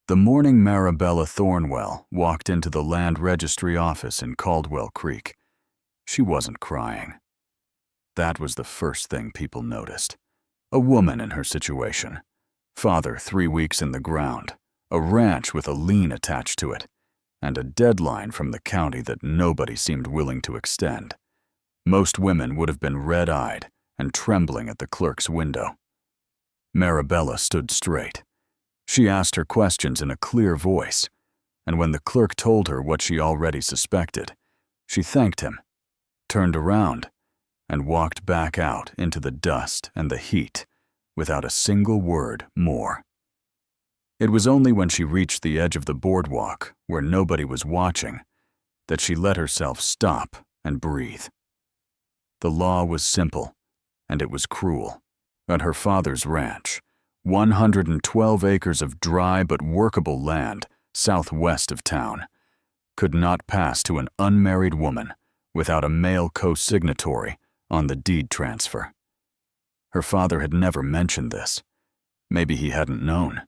The morning Marabella Thornwell walked into the land registry office in Caldwell Creek, she wasn't crying. That was the first thing people noticed. A woman in her situation. Father 3 weeks in the ground, a ranch with a lien attached to it, and a deadline from the county that nobody seemed willing to extend. Most women would have been red-eyed and trembling at the clerk's window. Marabella stood straight. She asked her questions in a clear voice, and when the clerk told her what she already suspected, she thanked him, turned around, and walked back out into the dust and the heat without a single word more. It was only when she reached the edge of the boardwalk, where nobody was watching, that she let herself stop and breathe. The law was simple, and it was cruel. At her father's ranch, 112 acres of dry but workable land southwest of town could not pass to an unmarried woman without a male co-signatory on the deed transfer. Her father had never mentioned this. Maybe he hadn't known.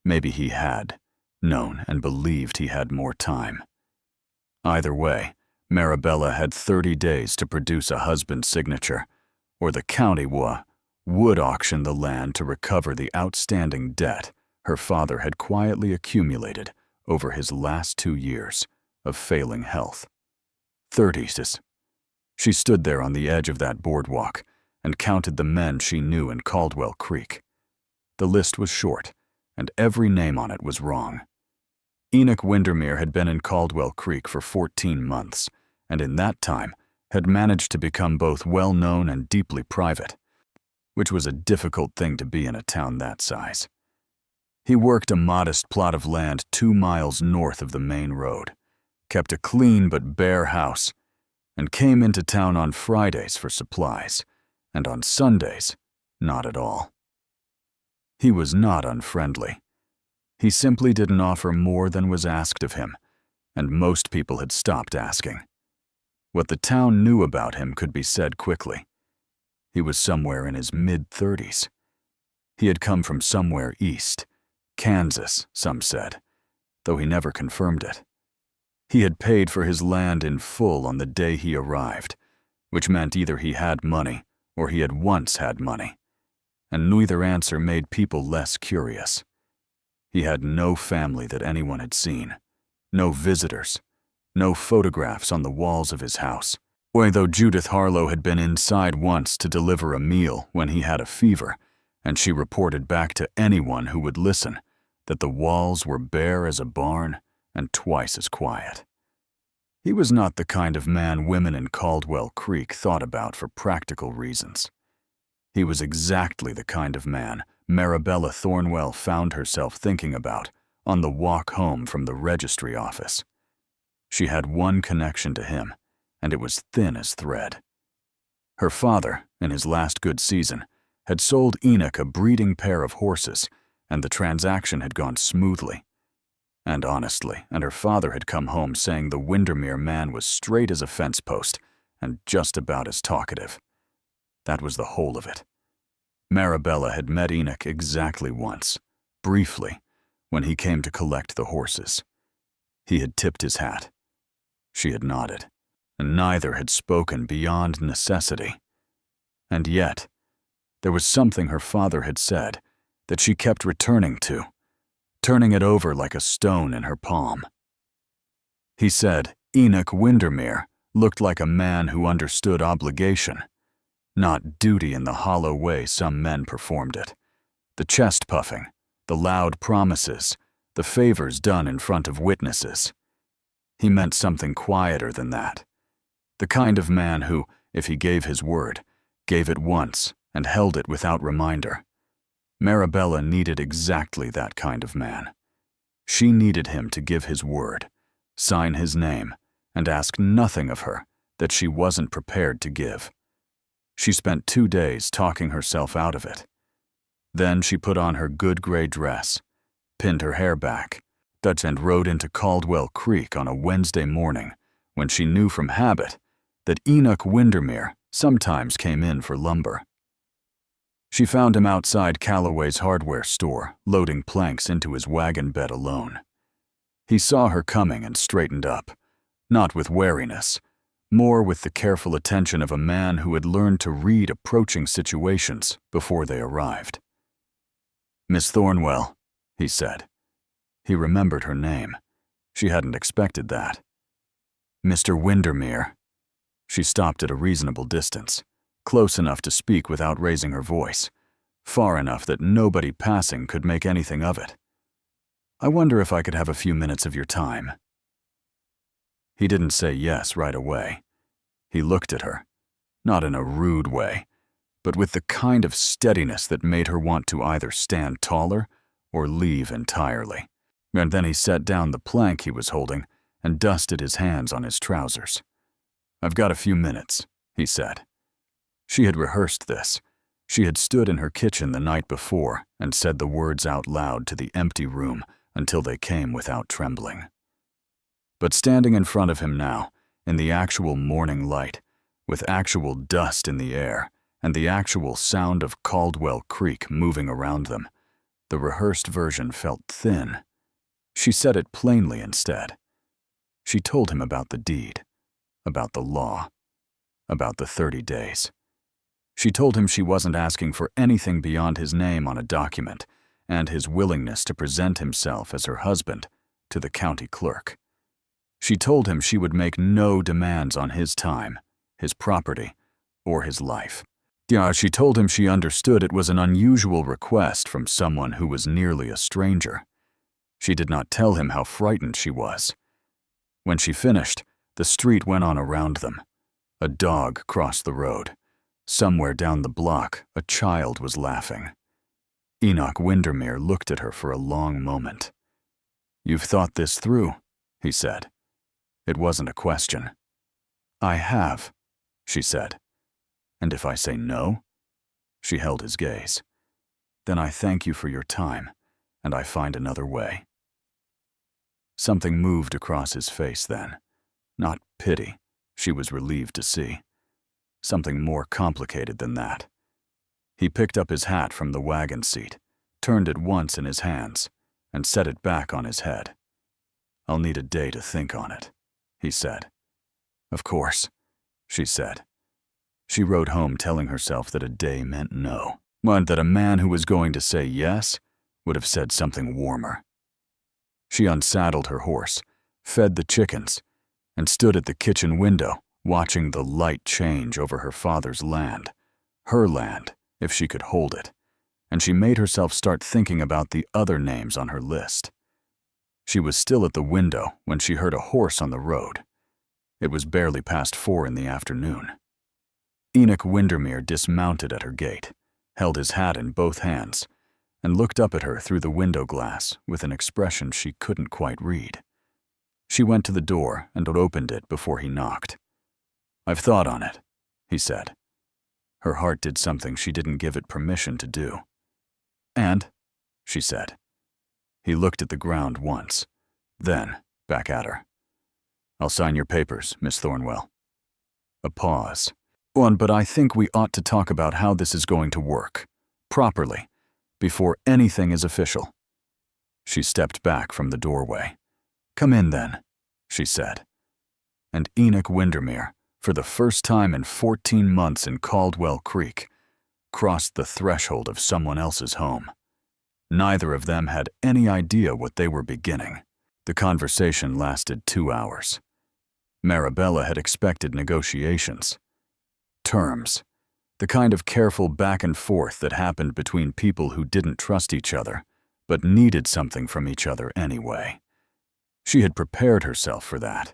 Maybe he had known and believed he had more time. Either way, Marabella had 30 days to produce a husband's signature, or the county would auction the land to recover the outstanding debt her father had quietly accumulated over his last 2 years of failing health. 30 days. She stood there on the edge of that boardwalk and counted the men she knew in Caldwell Creek. The list was short, and every name on it was wrong. Enoch Windermere had been in Caldwell Creek for 14 months, and in that time had managed to become both well-known and deeply private, which was a difficult thing to be in a town that size. He worked a modest plot of land 2 miles north of the main road, kept a clean but bare house, and came into town on Fridays for supplies, and on Sundays, not at all. He was not unfriendly. He simply didn't offer more than was asked of him, and most people had stopped asking. What the town knew about him could be said quickly. He was somewhere in his mid-30s. He had come from somewhere east, Kansas, some said, though he never confirmed it. He had paid for his land in full on the day he arrived, which meant either he had money or he had once had money, and neither answer made people less curious. He had no family that anyone had seen, no visitors, no photographs on the walls of his house, though Judith Harlow had been inside once to deliver a meal when he had a fever, and she reported back to anyone who would listen that the walls were bare as a barn and twice as quiet. He was not the kind of man women in Caldwell Creek thought about for practical reasons. He was exactly the kind of man Marabella Thornwell found herself thinking about on the walk home from the registry office. She had one connection to him, and it was thin as thread. Her father, in his last good season, had sold Enoch a breeding pair of horses, and the transaction had gone smoothly. And honestly, her father had come home saying the Windermere man was straight as a fence post and just about as talkative. That was the whole of it. Marabella had met Enoch exactly once, briefly, when he came to collect the horses. He had tipped his hat. She had nodded, and neither had spoken beyond necessity. And yet, there was something her father had said that she kept returning to, turning it over like a stone in her palm. He said Enoch Windermere looked like a man who understood obligation, not duty in the hollow way some men performed it, the chest-puffing, the loud promises, the favors done in front of witnesses. He meant something quieter than that, the kind of man who, if he gave his word, gave it once and held it without reminder. Marabella needed exactly that kind of man. She needed him to give his word, sign his name, and ask nothing of her that she wasn't prepared to give. She spent 2 days talking herself out of it. Then she put on her good gray dress, pinned her hair back, and rode into Caldwell Creek on a Wednesday morning when she knew from habit that Enoch Windermere sometimes came in for lumber. She found him outside Calloway's hardware store, loading planks into his wagon bed alone. He saw her coming and straightened up, not with wariness, more with the careful attention of a man who had learned to read approaching situations before they arrived. "Miss Thornwell," he said. He remembered her name. She hadn't expected that. "Mr. Windermere." She stopped at a reasonable distance, close enough to speak without raising her voice, far enough that nobody passing could make anything of it. "I wonder if I could have a few minutes of your time." He didn't say yes right away. He looked at her, not in a rude way, but with the kind of steadiness that made her want to either stand taller or leave entirely. And then he set down the plank he was holding and dusted his hands on his trousers. "I've got a few minutes," he said. She had rehearsed this. She had stood in her kitchen the night before and said the words out loud to the empty room until they came without trembling. But standing in front of him now, in the actual morning light, with actual dust in the air and the actual sound of Caldwell Creek moving around them, the rehearsed version felt thin. She said it plainly instead. She told him about the deed, about the law, about the 30 days. She told him she wasn't asking for anything beyond his name on a document and his willingness to present himself as her husband to the county clerk. She told him she would make no demands on his time, his property, or his life. Yeah, she told him she understood it was an unusual request from someone who was nearly a stranger. She did not tell him how frightened she was. When she finished, the street went on around them. A dog crossed the road. Somewhere down the block, a child was laughing. Enoch Windermere looked at her for a long moment. "You've thought this through," he said. It wasn't a question. "I have," she said. "And if I say no?" She held his gaze. "Then I thank you for your time, and I find another way." Something moved across his face then. Not pity, she was relieved to see. Something more complicated than that. He picked up his hat from the wagon seat, turned it once in his hands, and set it back on his head. "I'll need a day to think on it," he said. "Of course," she said. She rode home telling herself that a day meant no, but that a man who was going to say yes would have said something warmer. She unsaddled her horse, fed the chickens, and stood at the kitchen window, watching the light change over her father's land, her land, if she could hold it, and she made herself start thinking about the other names on her list. She was still at the window when she heard a horse on the road. It was barely past 4 in the afternoon. Enoch Windermere dismounted at her gate, held his hat in both hands, and looked up at her through the window glass with an expression she couldn't quite read. She went to the door and opened it before he knocked. "I've thought on it," he said. Her heart did something she didn't give it permission to do. "And?" she said. He looked at the ground once, then back at her. "I'll sign your papers, Miss Thornwell." A pause. But I think we ought to talk about how this is going to work, properly, before anything is official." She stepped back from the doorway. "Come in then," she said. And Enoch Windermere, for the first time in 14 months in Caldwell Creek, crossed the threshold of someone else's home. Neither of them had any idea what they were beginning. The conversation lasted 2 hours. Marabella had expected negotiations. Terms. The kind of careful back and forth that happened between people who didn't trust each other, but needed something from each other anyway. She had prepared herself for that.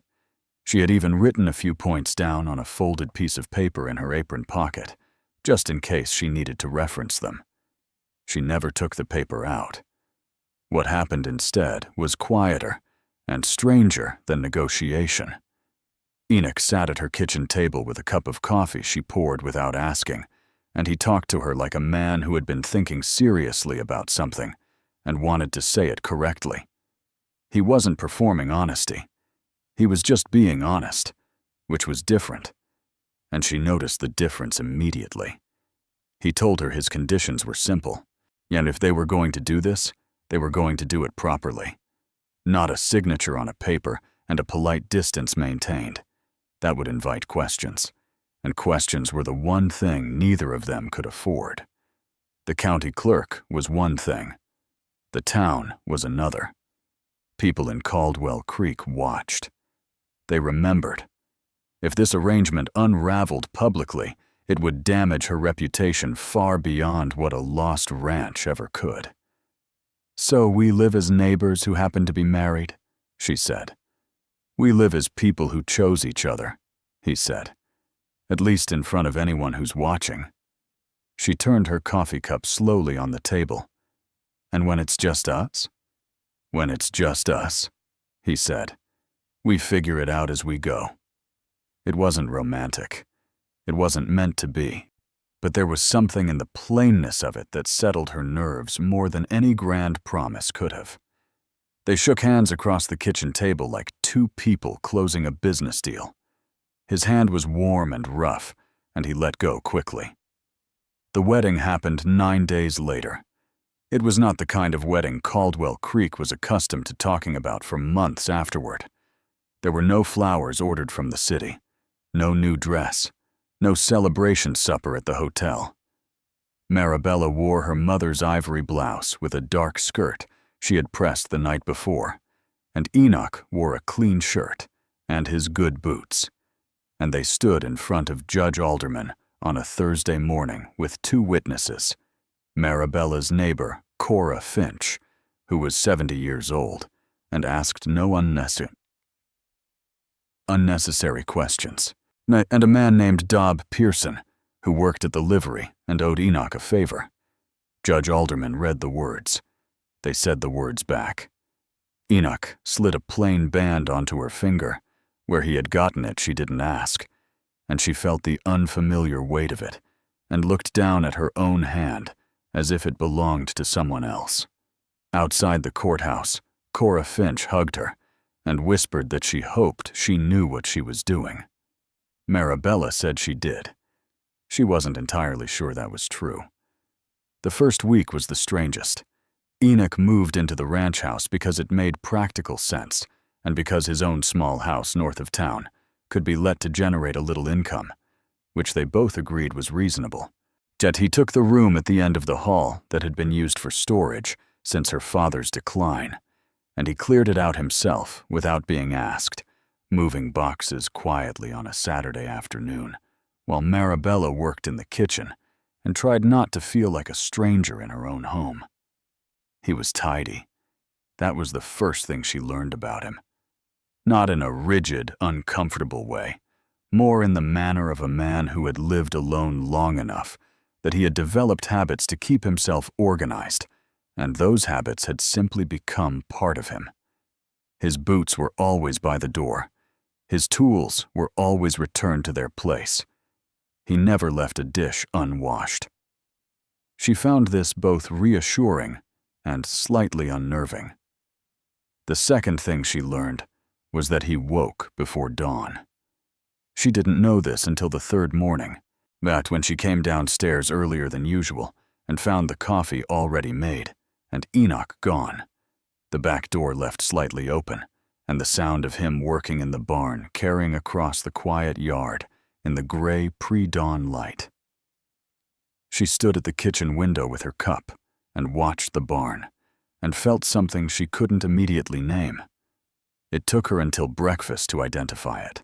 She had even written a few points down on a folded piece of paper in her apron pocket, just in case she needed to reference them. She never took the paper out. What happened instead was quieter and stranger than negotiation. Enoch sat at her kitchen table with a cup of coffee she poured without asking, and he talked to her like a man who had been thinking seriously about something and wanted to say it correctly. He wasn't performing honesty. He was just being honest, which was different, and she noticed the difference immediately. He told her his conditions were simple, and if they were going to do this, they were going to do it properly. Not a signature on a paper and a polite distance maintained. That would invite questions, and questions were the one thing neither of them could afford. The county clerk was one thing. The town was another. People in Caldwell Creek watched. They remembered. If this arrangement unraveled publicly, it would damage her reputation far beyond what a lost ranch ever could. "So we live as neighbors who happen to be married," she said. "We live as people who chose each other," he said. "At least in front of anyone who's watching." She turned her coffee cup slowly on the table. "And when it's just us?" "When it's just us," he said. "We figure it out as we go." It wasn't romantic. It wasn't meant to be. But there was something in the plainness of it that settled her nerves more than any grand promise could have. They shook hands across the kitchen table like two people closing a business deal. His hand was warm and rough, and he let go quickly. The wedding happened 9 days later. It was not the kind of wedding Caldwell Creek was accustomed to talking about for months afterward. There were no flowers ordered from the city, no new dress, no celebration supper at the hotel. Marabella wore her mother's ivory blouse with a dark skirt she had pressed the night before, and Enoch wore a clean shirt and his good boots. And they stood in front of Judge Alderman on a Thursday morning with two witnesses, Marabella's neighbor, Cora Finch, who was 70 years old, and asked no unnecessary questions, and a man named Dobb Pearson, who worked at the livery and owed Enoch a favor. Judge Alderman read the words. They said the words back. Enoch slid a plain band onto her finger. Where he had gotten it, she didn't ask, and she felt the unfamiliar weight of it and looked down at her own hand as if it belonged to someone else. Outside the courthouse, Cora Finch hugged her and whispered that she hoped she knew what she was doing. Marabella said she did. She wasn't entirely sure that was true. The first week was the strangest. Enoch moved into the ranch house because it made practical sense, and because his own small house north of town could be let to generate a little income, which they both agreed was reasonable. Yet he took the room at the end of the hall that had been used for storage since her father's decline, and he cleared it out himself without being asked, moving boxes quietly on a Saturday afternoon, while Marabella worked in the kitchen and tried not to feel like a stranger in her own home. He was tidy. That was the first thing she learned about him. Not in a rigid, uncomfortable way, more in the manner of a man who had lived alone long enough that he had developed habits to keep himself organized, and those habits had simply become part of him. His boots were always by the door. His tools were always returned to their place. He never left a dish unwashed. She found this both reassuring and slightly unnerving. The second thing she learned was that he woke before dawn. She didn't know this until the third morning, that when she came downstairs earlier than usual and found the coffee already made and Enoch gone, the back door left slightly open, and the sound of him working in the barn carrying across the quiet yard in the gray pre-dawn light. She stood at the kitchen window with her cup and watched the barn and felt something she couldn't immediately name. It took her until breakfast to identify it.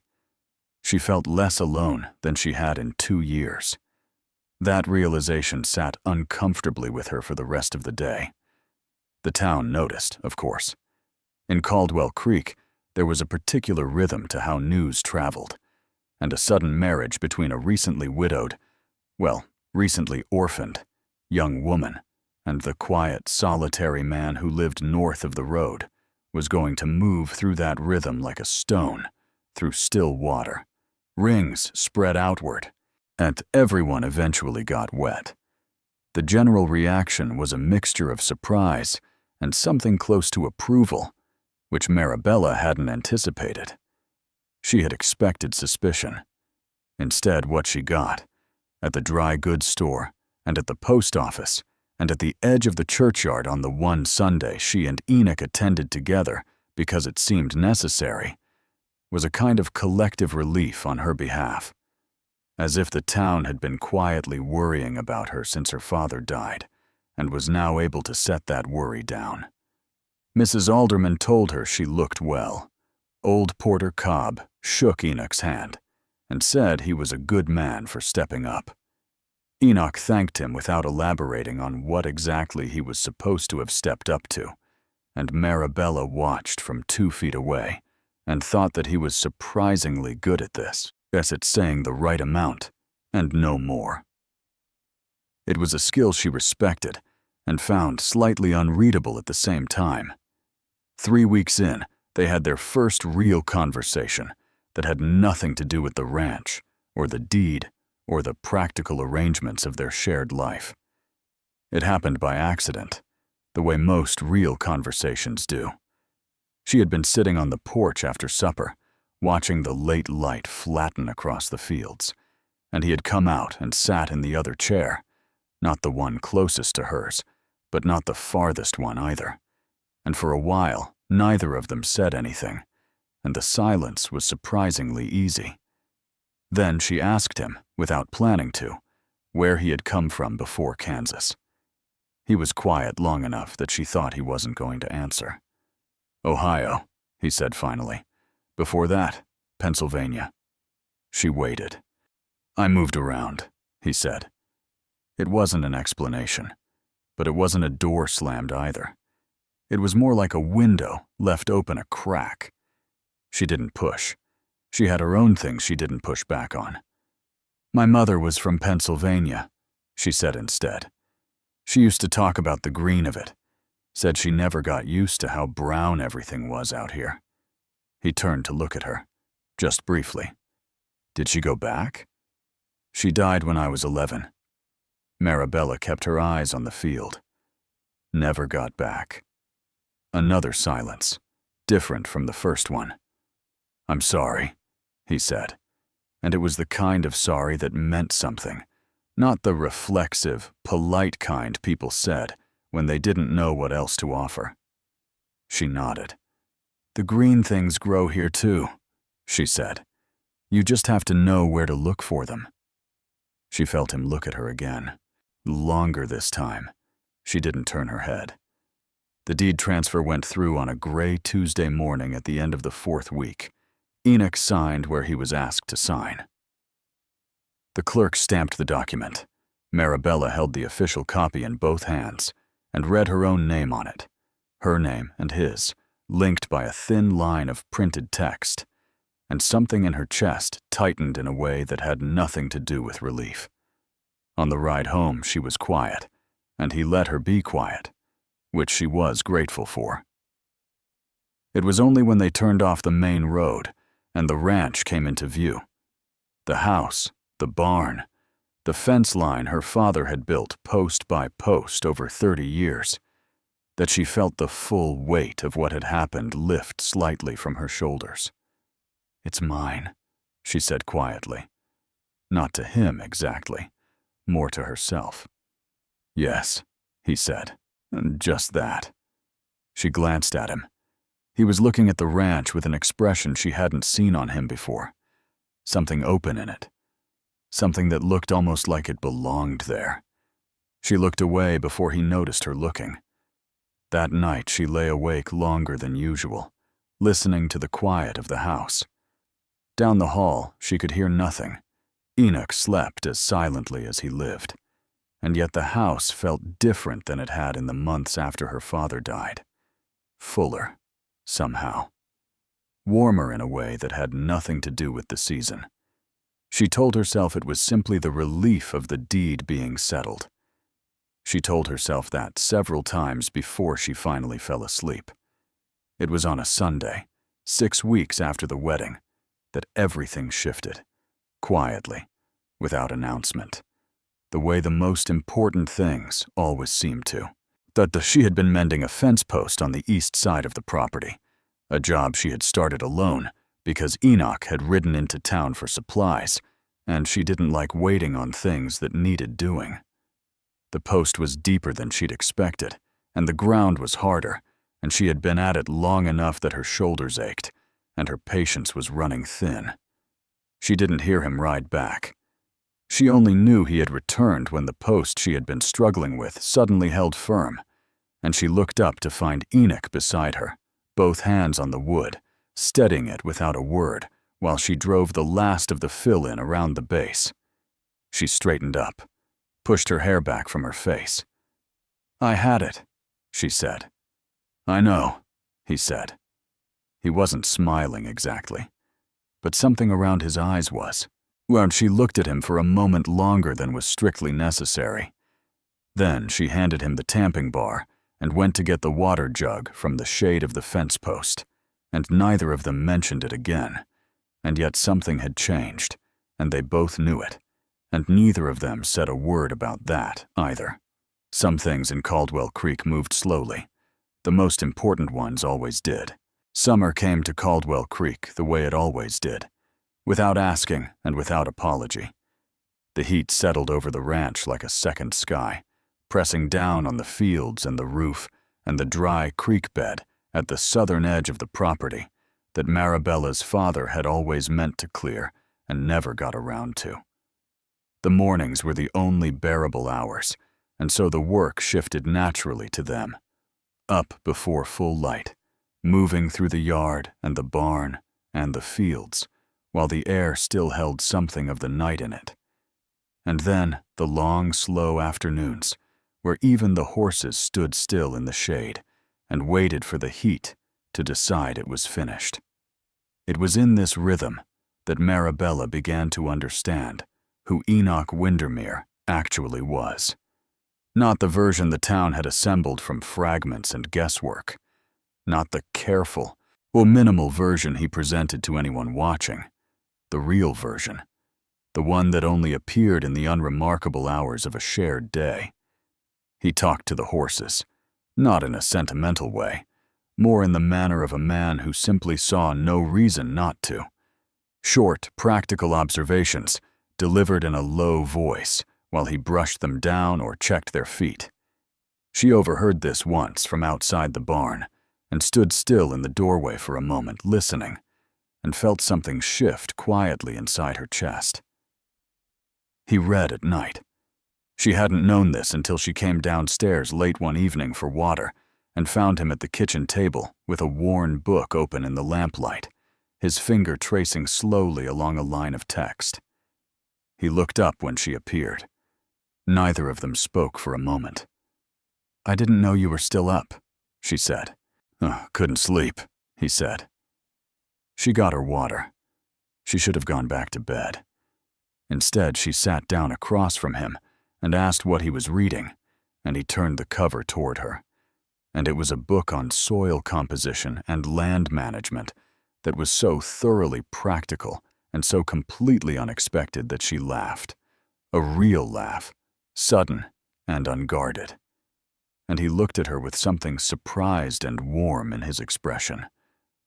She felt less alone than she had in 2 years. That realization sat uncomfortably with her for the rest of the day. The town noticed, of course. In Caldwell Creek, there was a particular rhythm to how news traveled, and a sudden marriage between a recently widowed, recently orphaned, young woman and the quiet, solitary man who lived north of the road was going to move through that rhythm like a stone, through still water. Rings spread outward, and everyone eventually got wet. The general reaction was a mixture of surprise and something close to approval, which Marabella hadn't anticipated. She had expected suspicion. Instead, what she got, at the dry goods store, and at the post office, and at the edge of the churchyard on the one Sunday she and Enoch attended together because it seemed necessary, was a kind of collective relief on her behalf, as if the town had been quietly worrying about her since her father died, and was now able to set that worry down. Mrs. Alderman told her she looked well. Old Porter Cobb shook Enoch's hand and said he was a good man for stepping up. Enoch thanked him without elaborating on what exactly he was supposed to have stepped up to, and Marabella watched from 2 feet away and thought that he was surprisingly good at this, as at saying the right amount and no more. It was a skill she respected and found slightly unreadable at the same time. 3 weeks in, they had their first real conversation that had nothing to do with the ranch or the deed or the practical arrangements of their shared life. It happened by accident, the way most real conversations do. She had been sitting on the porch after supper, watching the late light flatten across the fields, and he had come out and sat in the other chair, not the one closest to hers, but not the farthest one either. And for a while, neither of them said anything, and the silence was surprisingly easy. Then she asked him, without planning to, where he had come from before Kansas. He was quiet long enough that she thought he wasn't going to answer. "Ohio," he said finally. "Before that, Pennsylvania." She waited. "I moved around," he said. It wasn't an explanation, but it wasn't a door slammed either. It was more like a window left open a crack. She didn't push. She had her own things she didn't push back on. "My mother was from Pennsylvania," she said instead. She used to talk about the green of it, said she never got used to how brown everything was out here. He turned to look at her, just briefly. "Did she go back?" "She died when I was 11. Marabella kept her eyes on the field. "Never got back." Another silence, different from the first one. "I'm sorry," he said, and it was the kind of sorry that meant something, not the reflexive, polite kind people said when they didn't know what else to offer. She nodded. "The green things grow here too," she said. "You just have to know where to look for them." She felt him look at her again. Longer this time. She didn't turn her head. The deed transfer went through on a gray Tuesday morning at the end of the 4th week. Enoch signed where he was asked to sign. The clerk stamped the document. Marabella held the official copy in both hands and read her own name on it, her name and his, linked by a thin line of printed text, and something in her chest tightened in a way that had nothing to do with relief. On the ride home, she was quiet, and he let her be quiet, which she was grateful for. It was only when they turned off the main road and the ranch came into view. The house, the barn, the fence line her father had built post by post over 30 years, that she felt the full weight of what had happened lift slightly from her shoulders. "It's mine," she said quietly. Not to him exactly, more to herself. "Yes," he said, "just that." She glanced at him. He was looking at the ranch with an expression she hadn't seen on him before. Something open in it. Something that looked almost like it belonged there. She looked away before he noticed her looking. That night she lay awake longer than usual, listening to the quiet of the house. Down the hall, she could hear nothing. Enoch slept as silently as he lived, and yet the house felt different than it had in the months after her father died. Fuller, somehow. Warmer in a way that had nothing to do with the season. She told herself it was simply the relief of the deed being settled. She told herself that several times before she finally fell asleep. It was on a Sunday, 6 weeks after the wedding, that everything shifted, quietly, without announcement, the way the most important things always seemed to. That she had been mending a fence post on the east side of the property, a job she had started alone because Enoch had ridden into town for supplies, and she didn't like waiting on things that needed doing. The post was deeper than she'd expected, and the ground was harder, and she had been at it long enough that her shoulders ached, and her patience was running thin. She didn't hear him ride back. She only knew he had returned when the post she had been struggling with suddenly held firm, and she looked up to find Enoch beside her, both hands on the wood, steadying it without a word, while she drove the last of the fill-in around the base. She straightened up, pushed her hair back from her face. "I had it," she said. "I know," he said. He wasn't smiling exactly, but something around his eyes was. Well, she looked at him for a moment longer than was strictly necessary. Then she handed him the tamping bar and went to get the water jug from the shade of the fence post, and neither of them mentioned it again. And yet something had changed, and they both knew it, and neither of them said a word about that either. Some things in Caldwell Creek moved slowly. The most important ones always did. Summer came to Caldwell Creek the way it always did, without asking and without apology. The heat settled over the ranch like a second sky, pressing down on the fields and the roof and the dry creek bed at the southern edge of the property that Marabella's father had always meant to clear and never got around to. The mornings were the only bearable hours, and so the work shifted naturally to them. Up before full light, moving through the yard and the barn and the fields, while the air still held something of the night in it. And then the long, slow afternoons, where even the horses stood still in the shade and waited for the heat to decide it was finished. It was in this rhythm that Marabella began to understand who Enoch Windermere actually was. Not the version the town had assembled from fragments and guesswork. Not the careful or minimal version he presented to anyone watching. The real version. The one that only appeared in the unremarkable hours of a shared day. He talked to the horses, not in a sentimental way, more in the manner of a man who simply saw no reason not to. Short, practical observations, delivered in a low voice, while he brushed them down or checked their feet. She overheard this once from outside the barn, and stood still in the doorway for a moment, listening, and felt something shift quietly inside her chest. He read at night. She hadn't known this until she came downstairs late one evening for water and found him at the kitchen table with a worn book open in the lamplight, his finger tracing slowly along a line of text. He looked up when she appeared. Neither of them spoke for a moment. "I didn't know you were still up," she said. "Couldn't sleep," he said. She got her water. She should have gone back to bed. Instead, she sat down across from him and asked what he was reading, and he turned the cover toward her. And it was a book on soil composition and land management that was so thoroughly practical and so completely unexpected that she laughed. A real laugh, sudden and unguarded. And he looked at her with something surprised and warm in his expression,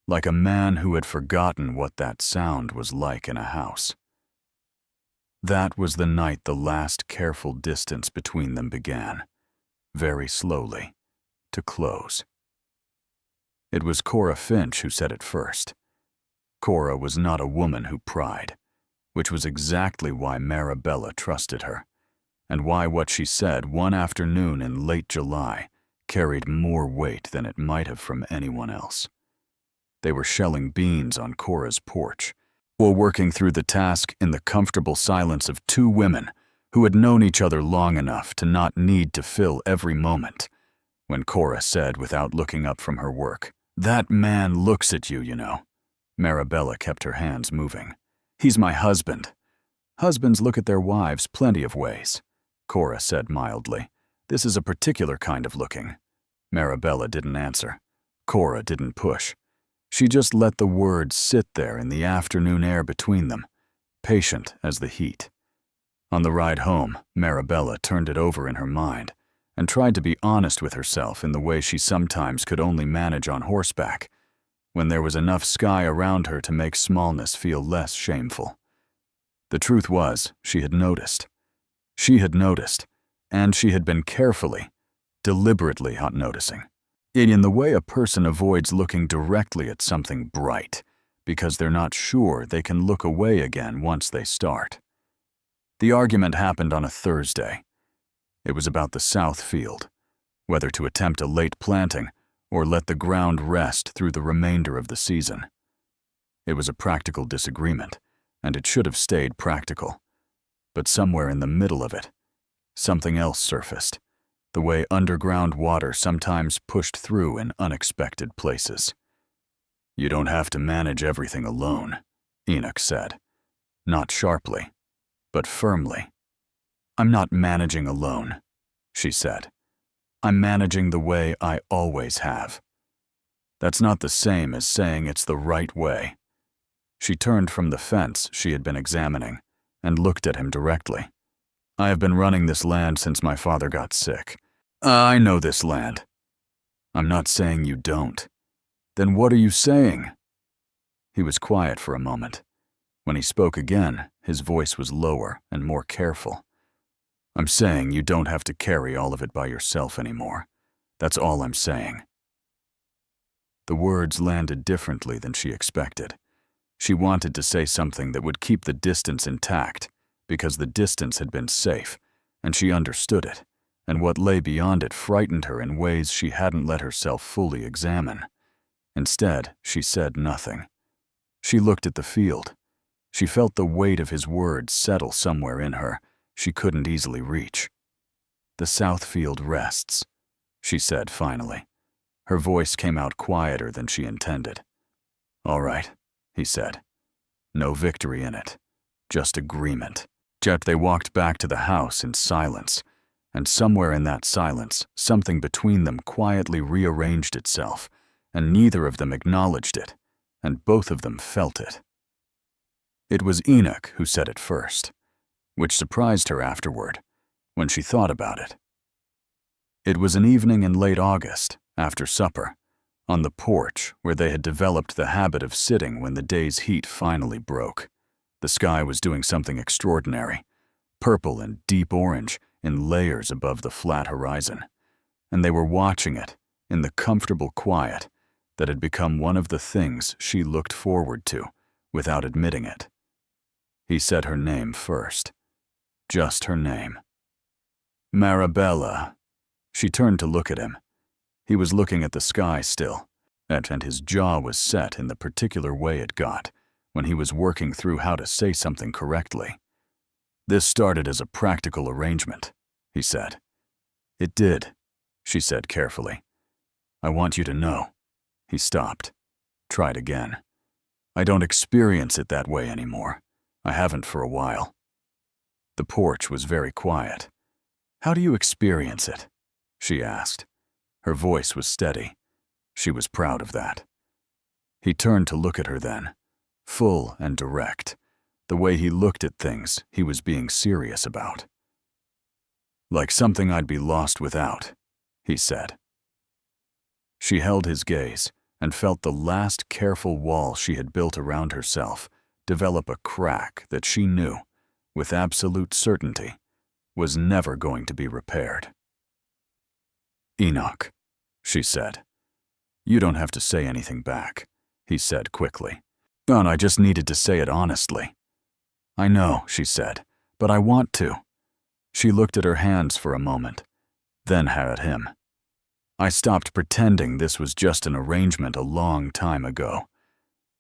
like a man who had forgotten what that sound was like in a house. That was the night the last careful distance between them began, very slowly, to close. It was Cora Finch who said it first. Cora was not a woman who pried, which was exactly why Marabella trusted her, and why what she said one afternoon in late July carried more weight than it might have from anyone else. They were shelling beans on Cora's porch, or working through the task in the comfortable silence of two women who had known each other long enough to not need to fill every moment, when Cora said without looking up from her work, "That man looks at you, you know." Marabella kept her hands moving. "He's my husband." "Husbands look at their wives plenty of ways," Cora said mildly. "This is a particular kind of looking." Marabella didn't answer. Cora didn't push. She just let the words sit there in the afternoon air between them, patient as the heat. On the ride home, Marabella turned it over in her mind and tried to be honest with herself in the way she sometimes could only manage on horseback, when there was enough sky around her to make smallness feel less shameful. The truth was, she had noticed. She had noticed, And she had been carefully, deliberately not noticing. In the way a person avoids looking directly at something bright, because they're not sure they can look away again once they start. The argument happened on a Thursday. It was about the south field, whether to attempt a late planting or let the ground rest through the remainder of the season. It was a practical disagreement, and it should have stayed practical. But somewhere in the middle of it, something else surfaced, the way underground water sometimes pushed through in unexpected places. "You don't have to manage everything alone," Enoch said, not sharply, but firmly. "I'm not managing alone," she said. "I'm managing the way I always have." That's not the same as saying it's the right way. She turned from the fence she had been examining and looked at him directly. "I have been running this land since my father got sick. I know this land." "I'm not saying you don't." "Then what are you saying?" He was quiet for a moment. When he spoke again, his voice was lower and more careful. "I'm saying you don't have to carry all of it by yourself anymore. That's all I'm saying." The words landed differently than she expected. She wanted to say something that would keep the distance intact, because the distance had been safe, and she understood it, and what lay beyond it frightened her in ways she hadn't let herself fully examine. Instead, she said nothing. She looked at the field. She felt the weight of his words settle somewhere in her she couldn't easily reach. "The south field rests," she said finally. Her voice came out quieter than she intended. "All right," he said. "No victory in it, just agreement." Yet they walked back to the house in silence, and somewhere in that silence, something between them quietly rearranged itself, and neither of them acknowledged it, and both of them felt it. It was Enoch who said it first, which surprised her afterward, when she thought about it. It was an evening in late August, after supper, on the porch where they had developed the habit of sitting when the day's heat finally broke. The sky was doing something extraordinary, purple and deep orange in layers above the flat horizon, and they were watching it in the comfortable quiet that had become one of the things she looked forward to without admitting it. He said her name first. Just her name. "Marabella." She turned to look at him. He was looking at the sky still, and his jaw was set in the particular way it got when he was working through how to say something correctly. "This started as a practical arrangement," he said. "It did," she said carefully. "I want you to know." He stopped. Tried again. "I don't experience it that way anymore. I haven't for a while." The porch was very quiet. "How do you experience it?" she asked. Her voice was steady. She was proud of that. He turned to look at her then, full and direct. The way he looked at things he was being serious about. "Like something I'd be lost without," he said. She held his gaze and felt the last careful wall she had built around herself develop a crack that she knew, with absolute certainty, was never going to be repaired. "Enoch," she said. "You don't have to say anything back," he said quickly. "I just needed to say it honestly." "I know," she said, "but I want to." She looked at her hands for a moment, then at him. "I stopped pretending this was just an arrangement a long time ago.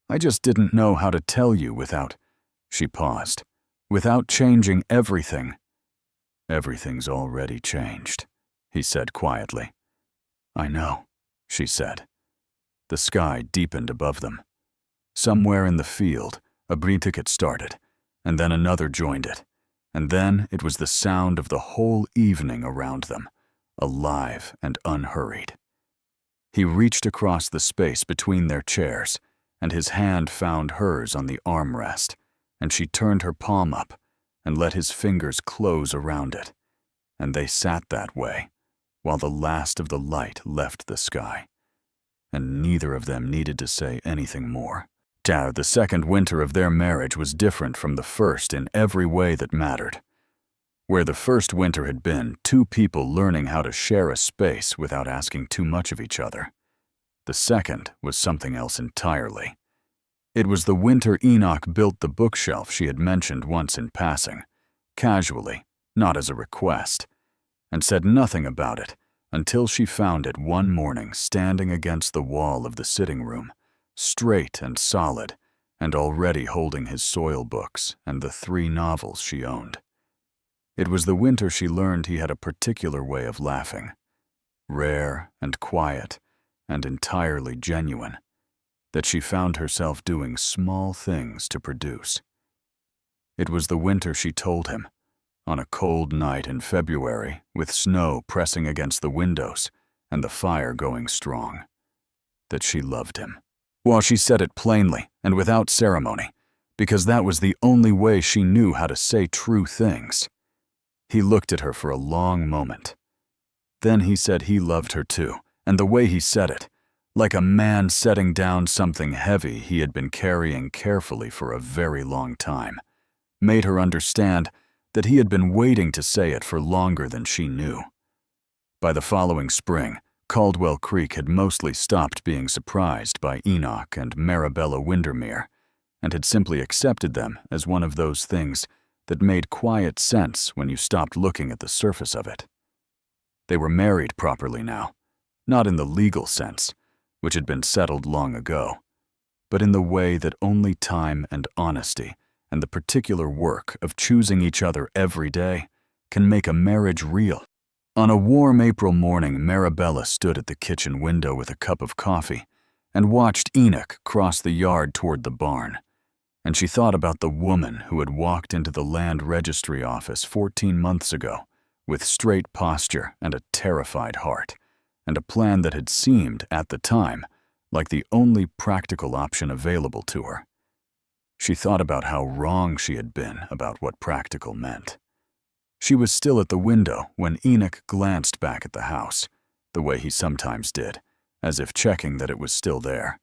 I just didn't know how to tell you without—" She paused. "Without changing everything." "Everything's already changed," he said quietly. "I know," she said. The sky deepened above them. Somewhere in the field, a ticket started, and then another joined it, and then it was the sound of the whole evening around them, alive and unhurried. He reached across the space between their chairs, and his hand found hers on the armrest, and she turned her palm up and let his fingers close around it, and they sat that way while the last of the light left the sky, and neither of them needed to say anything more. The second winter of their marriage was different from the first in every way that mattered. Where the first winter had been two people learning how to share a space without asking too much of each other, the second was something else entirely. It was the winter Enoch built the bookshelf she had mentioned once in passing, casually, not as a request, and said nothing about it until she found it one morning standing against the wall of the sitting room, straight and solid, and already holding his soil books and the 3 novels she owned. It was the winter she learned he had a particular way of laughing, rare and quiet and entirely genuine, that she found herself doing small things to produce. It was the winter she told him, on a cold night in February with snow pressing against the windows and the fire going strong, that she loved him. Well, she said it plainly and without ceremony, because that was the only way she knew how to say true things. He looked at her for a long moment. Then he said he loved her too, and the way he said it, like a man setting down something heavy he had been carrying carefully for a very long time, made her understand that he had been waiting to say it for longer than she knew. By the following spring, Caldwell Creek had mostly stopped being surprised by Enoch and Marabella Windermere, and had simply accepted them as one of those things that made quiet sense when you stopped looking at the surface of it. They were married properly now, not in the legal sense, which had been settled long ago, but in the way that only time and honesty and the particular work of choosing each other every day can make a marriage real. On a warm April morning, Marabella stood at the kitchen window with a cup of coffee and watched Enoch cross the yard toward the barn, and she thought about the woman who had walked into the land registry office 14 months ago with straight posture and a terrified heart, and a plan that had seemed, at the time, like the only practical option available to her. She thought about how wrong she had been about what practical meant. She was still at the window when Enoch glanced back at the house, the way he sometimes did, as if checking that it was still there,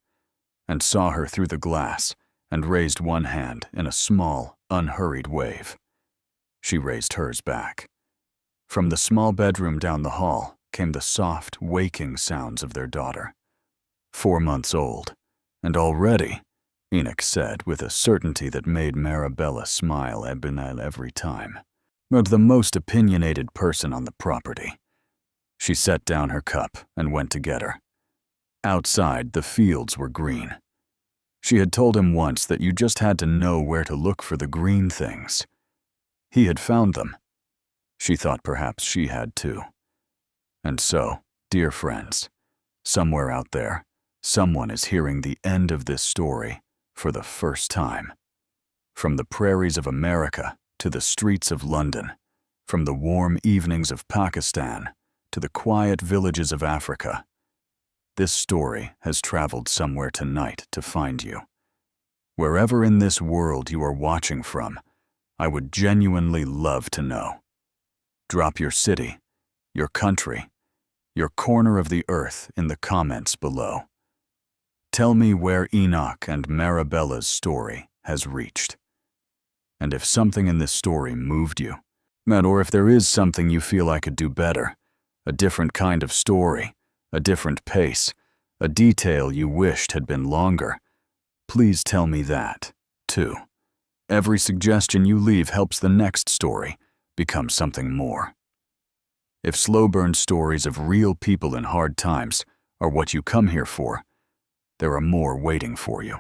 and saw her through the glass and raised one hand in a small, unhurried wave. She raised hers back. From the small bedroom down the hall came the soft, waking sounds of their daughter. 4 months old, and already, Enoch said with a certainty that made Marabella smile every time, but the most opinionated person on the property. She set down her cup and went to get her. Outside, the fields were green. She had told him once that you just had to know where to look for the green things. He had found them. She thought perhaps she had too. And so, dear friends, somewhere out there, someone is hearing the end of this story for the first time. From the prairies of America to the streets of London, from the warm evenings of Pakistan to the quiet villages of Africa, this story has traveled somewhere tonight to find you. Wherever in this world you are watching from, I would genuinely love to know. Drop your city, your country, your corner of the earth in the comments below. Tell me where Enoch and Marabella's story has reached. And if something in this story moved you, or if there is something you feel I could do better, a different kind of story, a different pace, a detail you wished had been longer, please tell me that, too. Every suggestion you leave helps the next story become something more. If slow burn stories of real people in hard times are what you come here for, there are more waiting for you.